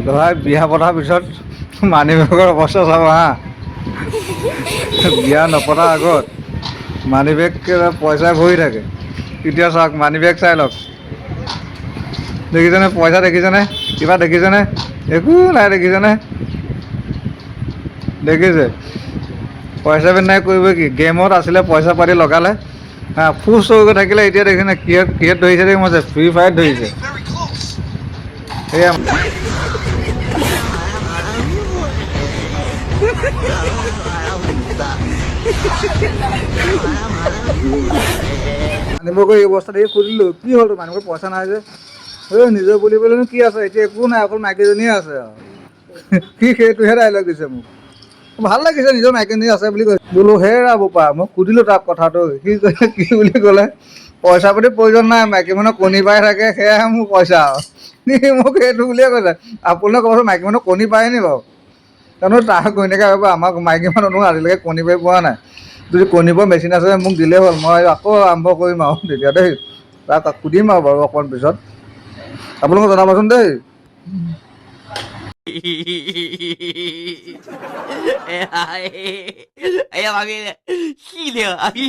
ল'ৰাই বিয়া পতাৰ পিছত মানি বেগৰ অৱস্থা চাব হা। বিয়া নপতাৰ আগত মানি বেগ পইচা ভৰি থাকে, এতিয়া চাওক মানি বেগ চাই লওক, দেখিছেনে পইচা দেখিছেনে, কিবা দেখিছেনে, একো নাই দেখিছেনে, দেখিছে পইচা পেট নাই কৰিব কি, গেমত আছিলে পইচা পাতি লগালে হা, ফুচ হৈ থাকিলে, এতিয়া দেখিছেনে কিহত ধৰিছে দেখি মই ফ্ৰী ফায়াৰত ধৰিছে। এয়া মানুহবোৰক এই অৱস্থা দেখি সুধিলোঁ কি হ'ল, মানুহবোৰ পইচা নাই যে, নিজৰ বুলিবলৈনো কি আছে, এতিয়া একো নাই, অকল মাইকীজনীয়ে আছে আৰু সি সেইটোহে ডাইলগ দিছে মোক। ভাল লাগিছে, নিজৰ মাইকীজনী আছে বুলি কৈছে। বোলো হেৰা বোপা, মই সুধিলোঁ তাক কথাটো, সি কৈছে কি বুলি ক'লে, পইচা পাতি প্ৰয়োজন নাই, মাইকী মানুহ কণী পাই থাকে, সেয়াহে মোৰ পইচা আৰু সি মোক সেইটো বুলিয়ে কৈছে। আপোনালোকে ক'বচোন মাইকী মানুহ কণী পাৰে নি বাৰু, জানো তাৰ ঘৈণীয়েকে ভাবিব আমাৰ মাইকী মানুহ আজিলৈকে কণী পাৰি পোৱা নাই, যদি কণী পৰা মেচিন আছে মোক দিলেই হ'ল, মই আকৌ আৰম্ভ কৰিম আৰু তেতিয়া দেই, তাক সুধিম আৰু বাৰু অকণ পিছত, আপোনালোকে জনাবচোন দেই। Ay, ay, ay,